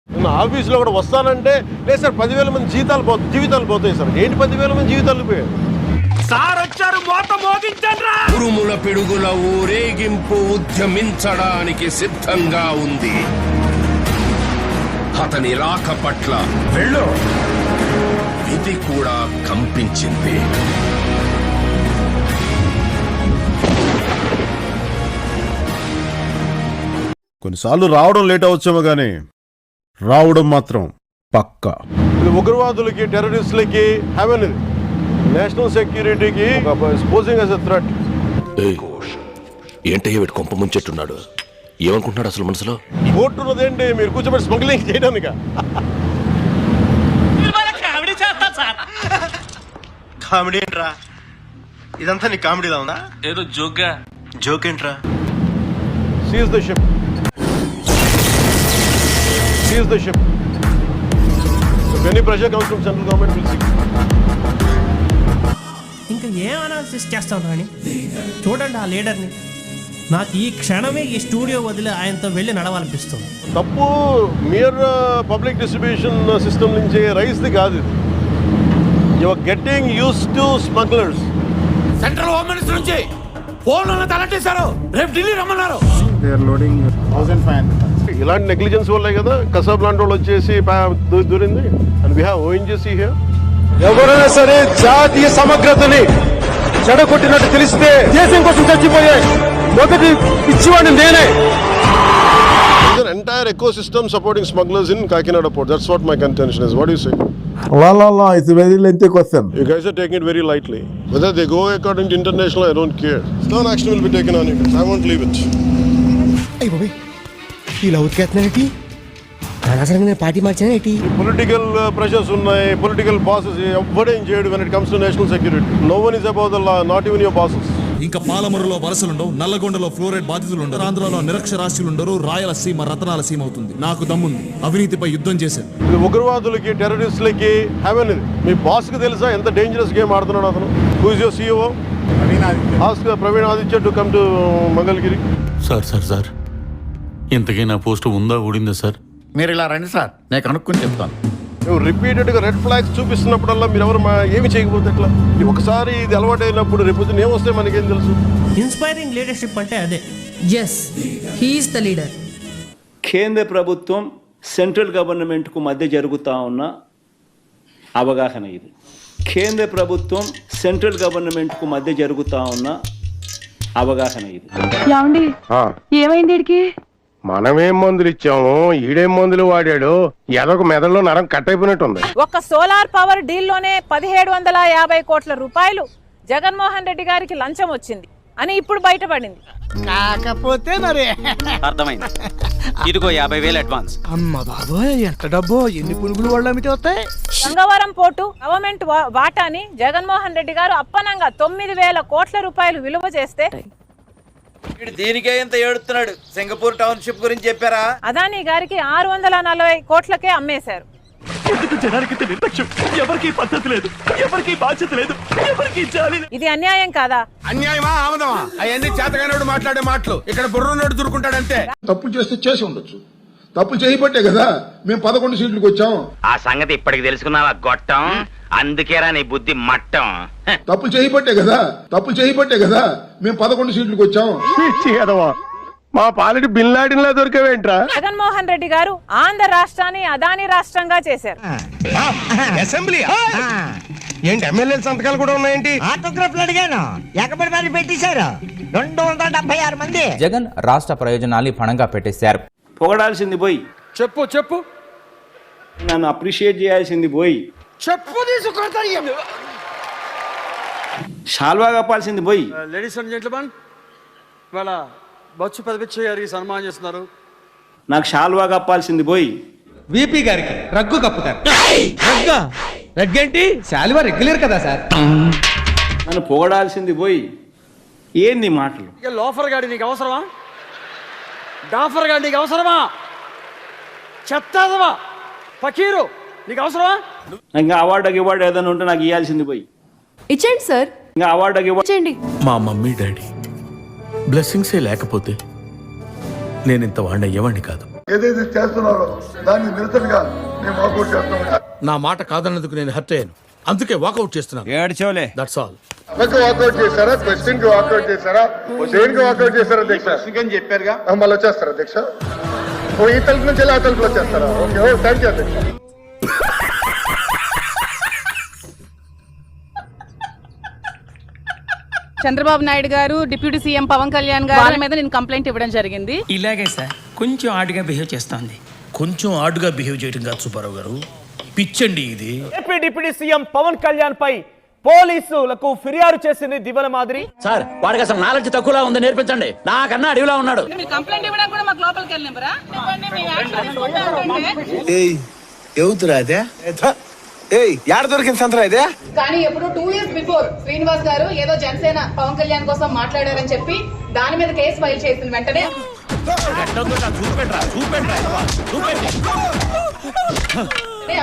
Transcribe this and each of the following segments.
నా ఆఫీస్లో కూడా వస్తానంటే లేదు సార్ 10,000 మంది జీవితాలు పోతాయి సార్. ఏంటి 10,000 మంది జీవితాలు పోయాయి సార్ వచ్చారు, మోత మోగించండి. ఉరుముల పిడుగుల ఊరేగింపు ఉద్యమించడానికి సిద్ధంగా ఉంది. అతని రాక పట్ల వెళ్ళు విధి కూడా కంపించింది. కొన్నిసార్లు రావడం లేట్ అవచ్చేమో కానీ రావడం మాత్రం పక్కా. ఇది ఉగ్రవాదులకి టెర్రరిస్టులకి హెవెన్, ఇది నేషనల్ సెక్యూరిటీకి పోజింగ్ యాజ్ ఎ థ్రెట్. ఏంటయ్య వీడు కొంప ముంచెట్టున్నాడు, ఏమనుకుంటున్నాడు అసలు మనసులో? కోర్టు ఉన్నదేంటి మీరు కూర్చోబెట్టి స్మగ్లింగ్ చేయడానికి? కామెడీ ఏంట్రా ఇదంతా? నీ కామెడీలా ఉందా? ఏదో జోక్గా. జోక్ ఏంట్రా? Seize the ship, seize the ship. Any pressure comes from central government will see. ఇంకా ఏం అనాలిసిస్ చేస్తాం రాని చూడండి ఆ లీడర్ని. నాకు ఈ క్షణమే ఈ స్టూడియో వదిలి ఆయనతో వెళ్ళి నడవాలనిపిస్తుంది. తప్పు మియర్ పబ్లిక్ డిస్ట్రిబ్యూషన్ సిస్టమ్ నుంచి రైస్ది కాదు ఇది. You are getting used to smugglers. Central home minister నుంచి ఫోన్ తలట్టేశారు, రేపు ఢిల్లీ రమ్మన్నారు. ఇలాంటి నెగ్లిజెన్స్ వల్లే కదా కసాబ్ లాంటి వాళ్ళు వచ్చేసి దూరింది. And we have ONGC here. ఎవరైనా సరే జాతీయ సమగ్రతని చెడగొట్టినట్టు తెలిస్తే దేశం కోసం చచ్చిపోయే మొదటి పిచ్చివాడిని నేనే. Entire ecosystem supporting smugglers in Kakinada port. That's what my contention is. What do you say? La, it's a very lengthy question. You guys are taking it very lightly. Whether they go according to international, I don't care. Stern action will be taken on you guys. I won't leave it. Hey, Bobby. ఇలా ఉతికేస్తున్నారేంటి? అనవసరంగా నేను party మార్చానేంటి? Political pressures ఉన్నాయి, political bosses ఎవ్వడేం చేయడు when it comes to national security. No one is above the law, not even your bosses. ఇంకా పాలమరులో వలసలుండవు, నల్లగొండలో fluoride బాధితులు ఉండరు, ఆంధ్రాలో నిరక్షరాస్యులు ఉండరు, రాయలసీమ రతనాల సీమ అవుతుంది. నాకు దమ్ముంది, అవినీతిపై యుద్ధం చేశాను. ఇది ఉగ్రవాదులకి టెర్రరిస్టులకి హెవెన్. ఇది మీ బాస్ కి తెలుసా ఎంత డేంజరస్ గేమ్ ఆడుతున్నాడు అతను? Who is your CEO? Ask Praveen Aditya to come to Mangalagiri. Sir ఇంతకీ నా పోస్ట్ ఉందా ఊడిందా సార్? మీరు ఇలా రండి సార్, నేను కనుక్కొని చెప్తాను. నువ్వు రిపీటెడ్గా రెడ్ ఫ్లాగ్స్ చూపిస్తున్నప్పుడల్లా మీరు ఎవరు ఏమి చేయకపోతే ఎట్లా? ఒకసారి ఇది అలవాటు అయినప్పుడు రేపు ఏమొస్తే మనకేం తెలుసు? ఇన్స్పైరింగ్ లీడర్షిప్ అంటే అదే. Yes, he is the leader. కేంద్ర ప్రభుత్వం సెంట్రల్ గవర్నమెంట్కు మధ్య జరుగుతూ ఉన్న అవగాహన ఇది. కేంద్ర ప్రభుత్వం సెంట్రల్ గవర్నమెంట్కు మధ్య జరుగుతూ ఉన్న అవగాహన ఇది. ఏమైంది వీడికి? మనమేం మందులు ఇచ్చాము, ఈడేం మందులు వాడాడు, ఎదొక మెదడులో నరం కట్ అయిపోయినట్టుంది. ఒక సోలార్ పవర్ డీల్లోనే 1750 కోట్ల రూపాయలు జగన్మోహన్ రెడ్డి గారికి లంచం వచ్చింది అని ఇప్పుడు బయటపడింది. కాకపోతే మరి అర్థమైంది. ఇదిగో 50,000 అడ్వాన్స్. అమ్మ బాబోయ్, ఎంత డబ్బో! ఎన్ని పురుగులు వాళ్ళ అమ్మితే వస్తాయి? గంగవరం పోర్టు గవర్నమెంట్ వాటాని జగన్మోహన్ రెడ్డి గారు అప్పనంగా 9,000 కోట్ల రూపాయలు విలువ చేస్తే దీనికే ఎంత ఏడుతున్నాడు. సింగపూర్ టౌన్షిప్ గురించి చెప్పారా? అదానీ గారికి 640 కోట్లకే అమ్మేశారు. ఎవరికి పద్ధతి లేదు, ఎవరికి బాధ్యత లేదు, ఎవరికి జాలి. ఇది అన్యాయం కాదా? అన్యాయమా ఆమదమా అవన్నీ చేతగానోడు మాట్లాడే మాటలు. ఇక్కడ బుర్రనోడు దూరుకుంటాడంతే. తప్పులు చేస్తే చేసి ఉండొచ్చు, తప్పులు చేయబట్టే కదా మేము 11 సీట్లకు వచ్చాం. ఆ సంగతి ఇప్పటికి తెలుసుకున్నావా గొట్టం? అందుకేరా నీ బుద్ధి మట్టం. తప్పులు చేయబట్టే కదా మేము 11 సీట్లకు వచ్చాం. మా పాలిటి బిల్లాడిన్లా దొరికేవేంట్రా? జగన్మోహన్ రెడ్డి గారు ఆంధ్ర రాష్ట్రాన్ని అదానీ రాష్ట్రంగా చేశారు. అసెంబ్లీ ఏంటి? ఎమ్మెల్యేల సంతకాలు కూడా ఉన్నాయేంటి? ఆటోగ్రాఫ్లు అడిగాను, ఎక్కబడి మరి పెట్టేశారు. 276 మంది. జగన్ రాష్ట్ర ప్రయోజనాల్ని పణంగా పెట్టేశారు. పొగడాల్సింది పోయి చెప్పు నన్ను అప్రిషియేట్ చేయాల్సింది పోయి చెప్పు తీసుకుంటారు. షాల్వా కప్పాల్సింది పోయి. లేడీస్ అండ్ జెంట్లమెన్, ఇవాళ బొచ్చు పెదపిచ్చయ్య గారికి సన్మానం చేస్తున్నారు. నాకు షాల్వా కప్పాల్సింది పోయి విపి గారికి రగ్గు కప్పుతారు. రగ్గేంటి? శాలువా రెగ్యులర్ కదా సార్. నన్ను పొగడాల్సింది పోయి ఏంది మాటలు? ఇక లోఫర్ గాడి నీకు అవసరమా? డాఫర్ గాడి నీకు అవసరమా? చెత్తదవా ఫకీరు నీకు అవసరమా? ఇంకా అవార్డు ఏదైనా ఉంటే నాకు ఇవ్వాల్సింది పోయి ఇచ్చేయండి సార్. ఇంకా అవార్డు ఇచ్చేయండి. మా మమ్మీ డాడీ బ్లెస్సింగ్సే లేకపోతే నేను ఇంత వాడిని అయ్యేవాడిని కాదు. ఏదైతే చేస్తున్నారో దానికి నిరసనగా మేము వాకౌట్ చేస్తాం. నా మాట కాదన్నందుకు నేను హర్ట్ అయ్యాను, అందుకే వాకౌట్ చేస్తున్నాను. ఏడ్చోలే. That's all. వాకౌట్ చేశారా? క్వశ్చన్ కి వాకౌట్ చేశారా? దేనికి వాకౌట్ చేశారా అధ్యక్ష? చెప్పారుగా, మళ్ళీ వచ్చేస్తారా అధ్యక్ష? ఈ తలుపు నుంచి ఆ తలుపులో వచ్చేస్తారా? ఓకే, థ్యాంక్ యూ అధ్యక్ష. చంద్రబాబు నాయుడు గారు, డిప్యూటీ సీఎం పవన్ కళ్యాణ్ గారి మీద నేను కంప్లైంట్ ఇవ్వడం జరిగింది. ఇలాగే సార్, కొంచెం ఆడుగా బిహేవ్ చేస్తోంది. కొంచెం ఆడుగా బిహేవ్ చేయడం కాదు సుబ్బారావు గారు, పిచ్చండి ఇది. AP deputy CM Pawan Kalyan పై పోలీసులకు ఫిర్యాదు చేసింది దివ్యల మాదిరి. సార్ వాడికి అసలు నాలెడ్జ్ తక్కువలా ఉంది, నేర్పించండి. నాకన్నా అడవిలా ఉన్నాడు. కంప్లైంట్ ఇవ్వడానికి కూడా మాకు లోపలికి వెళ్ళినరా? యాడ దొరికింది సంతరా ఇదే? కానీ ఎప్పుడు 2 years బిఫోర్ శ్రీనివాస్ గారు ఏదో జనసేన పవన్ కళ్యాణ్ కోసం మాట్లాడారని చెప్పి దాని మీద కేసు ఫైల్ చేసిన వెంటనే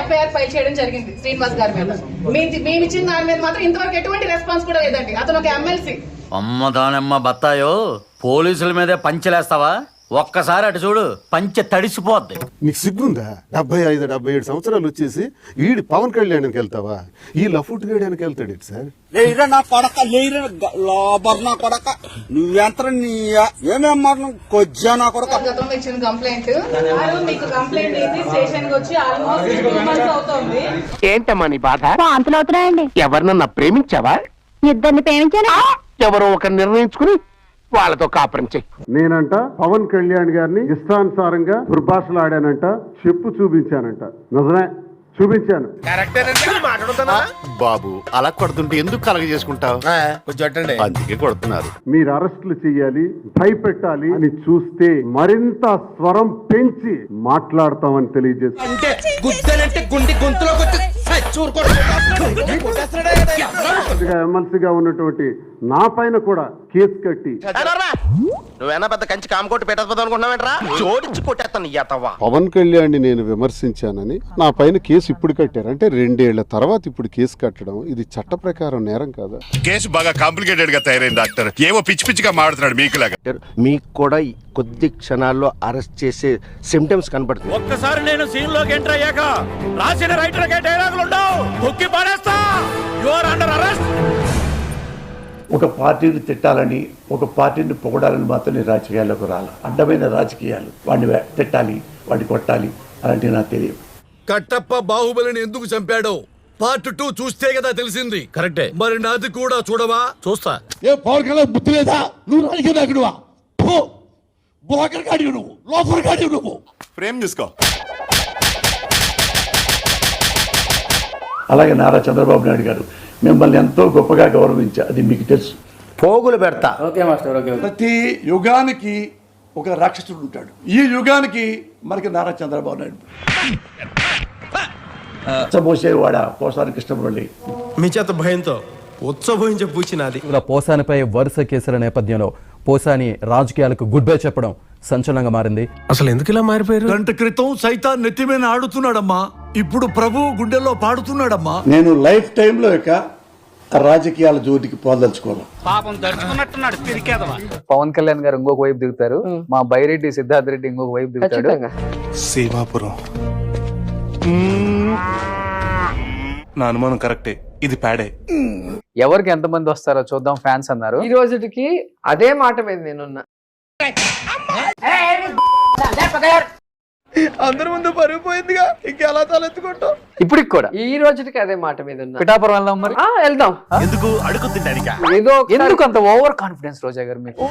ఎఫ్ఐఆర్ ఫైల్ చేయడం జరిగింది శ్రీనివాస్ గారి మీద. మేము ఇచ్చిన దాని మీద మాత్రం ఇంతవరకు ఎటువంటి రెస్పాన్స్ కూడా లేదండి. అతను ఒక ఎమ్మెల్సీ. అమ్మ దానమ్మ బత్తాయో, పోలీసుల మీదే పంచెలేస్తావా? ఒక్కసారి అటు చూడు, పంచె తడిసిపోద్ది. నీకు సిగ్గుందా? 75-77 సంవత్సరాలు వచ్చేసి ఈడు పవన్ కళ్యాణ్కి వెళ్తావా? ఈ లఫుట్ గేయడానికి వెళ్తాడు సార్. నా కొడక నా కొడక నువ్వెంత ఏమేం మాటలు కొజ్జా నా కొడక. గతంలో ఇచ్చిన కంప్లైంట్ మీకు కంప్లైంట్ చేసి స్టేషన్ కి వచ్చి ఆల్మోస్ట్ 2 months అవుతుంది. ఏంటమ్మా నీ బాధ? వాంతులు అవుతున్నాయండి. ఎవరినన్నా ప్రేమించావా? ఇద్దరిని ప్రేమించాను. ఎవరో ఒక నిర్ణయించుకుని వాళ్ళతో కాపురం చెయ్యి. నేనంట పవన్ కళ్యాణ్ గారిని ఇష్టానుసారంగా దుర్భాషలు ఆడానంట, చెప్పు చూపించానంట. నిజమే, చూపించాను. బాబు అలా కొడుతుంటే ఎందుకు కలగ చేసుకుంటావు? అందుకే కొడుతున్నారు. మీరు అరెస్టులు చేయాలి, భయపెట్టాలి అని చూస్తే మరింత స్వరం పెంచి మాట్లాడతామని తెలియజేస్తాను. ఎమ్మెల్సీగా ఉన్నటువంటి నా పైన కూడా కేసు కట్టి నువ్వేనా పెద్ద కంచి కామకోటి పెట్టకపోతే అనుకుంటున్నావేంట్రా? జోడించి కొట్టేస్తాను. పవన్ కళ్యాణ్ నేను విమర్శించానని నా పైన కేసు ఇప్పుడు కట్టారు. అంటే 2 ఏళ్ల తర్వాత ఇప్పుడు కేసు కట్టడం ఇది చట్ట ప్రకారం నేరం కాదా? కేసు బాగా కాంప్లికేటెడ్ గా తయారైంది డాక్టర్. ఏమో పిచ్చి పిచ్చిగా మాడుతున్నాడు మీకులాగా. మీకు కూడా కొద్ది క్షణాల్లో అరెస్ట్ చేసే సిమ్టమ్స్ కనబడుతుంది. ఒక్కసారి నేను సీన్ లోకి ఎంటర్ అయ్యాక రాసిన రైటర్ కే డైలాగులు ఉండవు, హుక్కి పాడేస్తా. You are under arrest. ఒక పార్టీని తిట్టాలని, ఒక పార్టీని పొగడాలని మాత్రం రాజకీయాల్లోకి రాలి. అడ్డమైన రాజకీయాలు, వాడిని తిట్టాలి, వాడిని కొట్టాలి అలాంటివి నాకు తెలియదు. కట్టప్ప బాహుబలిని ఎందుకు చంపాడో పార్ట్ 2 చూస్తే కదా తెలిసింది. కరెక్టే. మరి నాది కూడా చూడవా? చూస్తా. ఏ పవన్ కళ్యాణ్ బుద్ధి లేదా? నువ్వు రాజకీయ నాయకుడువా? బోకర్ గాడివి నువ్వు, లోఫర్ గాడివి నువ్వు. ఫ్రేమ్ చూసుకో. అలాగే నారా చంద్రబాబు నాయుడు గారు మిమ్మల్ని ఎంతో గొప్పగా గౌరవించారు, అది మీకు తెలుసు. పోగులు పెడతా. ప్రతి యుగానికి ఒక రాక్షసుడు ఉంటాడు. ఈ యుగానికి మనకి నారా చంద్రబాబు నాయుడు. ఉచ్చబోసేవాడ పోసాని కృష్ణమురళి. మీ చేత భయంతో ఉత్సవించే పూచినది. పోసానిపై వరుస కేసుల నేపథ్యంలో పోసాని రాజకీయాలకు గుడ్ బై చెప్పడం సంచలనంగా మారింది. అసలు ఎందుకు ఇలా మారిపోయారు? గంట క్రితం సైతాన్ నెత్తిమీద ఆడుతున్నాడమ్మా, ఇప్పుడు ప్రభు గుండెల్లో పాడుతున్నాడమ్మా. నేను లైఫ్ టైంలో ఇక రాజకీయాల జోలికి పోదలుచుకోవాలి. పవన్ కళ్యాణ్ గారు ఇంకొక వైపు దిగుతారు, మా బైరెడ్డి సిద్ధార్థ రెడ్డి ఇంకొక వైపు దిగుతాడు. సేవాపురం నా అనుమానం కరెక్టే, ఇది పాడే. ఎవరికి ఎంతమంది వస్తారో చూద్దాం ఫ్యాన్స్ అన్నారు. ఈ రోజుకి అదే మాట మీద నేనున్నా. అందరి ముందు పరుగు పోయిందిగా, ఇంకెలా తలెత్తుకుంటాం. ఇప్పటికి కూడా ఈ రోజుకి అదే మాట మీద ఉన్నా. పిఠాపురం వెళ్దాం మరి. వెళ్దాం. ఎందుకు అడుగు తినడానికా? ఏదో ఎందుకు అంత ఓవర్ కాన్ఫిడెన్స్ రోజా గారు మీకు?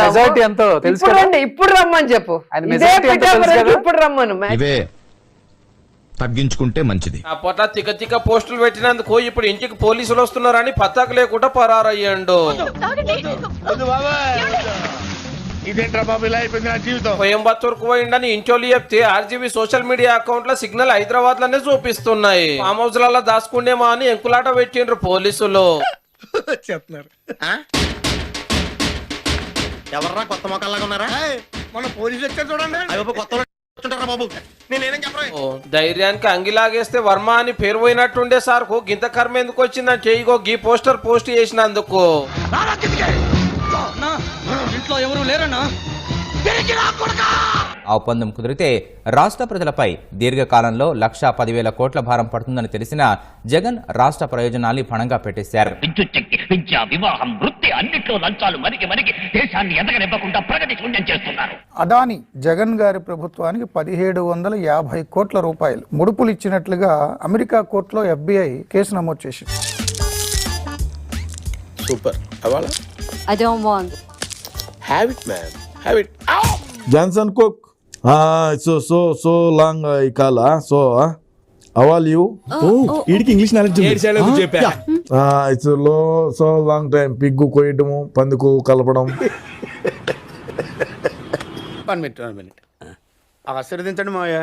మెజారిటీ ఎంతో తెలుసు కదా? ఇప్పుడు రమ్మని చెప్పు. ఇప్పుడు రమ్మను. ఇవే తగ్గించుకుంటే మంచిది. ఆ పొట్ల తిక్క తిక్క పోస్టులు పెట్టినందుకు ఇప్పుడు ఇంటికి పోలీసులు వస్తున్నారని పత్తాకు లేకుండా పరారయ్యాడు. ఇదేంట్రా బాబు ఇలా అయిపోయింది నా జీవితం. కోయంబత్తూరుకు పోయిండని ఇంటోళ్ళు చెప్తే ఆర్జీబీ సోషల్ మీడియా అకౌంట్ లో సిగ్నల్ హైదరాబాద్ లోనే చూపిస్తున్నాయి. ఫామ్ హౌస్ లలో దాచుకుండేమో అని ఎంకులాట పెట్టిండ్రు పోలీసులు. చెప్తున్నారు ఎవర్రా కొత్త మొక్కల్లాగా ఉన్నారా? మన పోలీసులు వచ్చారు చూడండి. కొత్త బాబు నేనేం చెప్పరా? ధైర్యానికి అంగిలాగేస్తే వర్మ అని పేరు పోయినట్టుండే సార్ కు గింత కర్మ ఎందుకు వచ్చిందంటే ఇగో గీ పోస్టర్ పోస్ట్ చేసినందుకు. ఇంట్లో ఎవరు లేరన్నా? ఆ ఒప్పందం కుదిరితే రాష్ట్ర ప్రజలపై దీర్ఘకాలంలో 1,10,000 కోట్ల భారం పడుతుందని తెలిసిన జగన్ రాష్ట్ర ప్రయోజనాల్ని పణంగా పెట్టేశారు. విద్యుత్ శక్తి, విద్య, వివాహం, వృత్తి అన్నిట్లో లంచాలు మరిగి దేశాన్ని ఎదగనివ్వకుండా ప్రగతి శూన్యం చేస్తున్నారు. అదాని జగన్ గారి ప్రభుత్వానికి 1750 కోట్ల రూపాయలు ముడుపులు ఇచ్చినట్లుగా అమెరికా కోర్టులో FBI కేసు నమోదు చేసింది. సూపర్. అవాలా I don't want. Have it man, have it. Johnson Cook. So long I call. How are you? వీడికి ఇంగ్లీష్ నాలెడ్జ్ చెప్పా. It's so long time. Pig కొయ్యడము, పందుకు కలపడం. 1 minute. ఆశీర్వదించండి మావయ్య.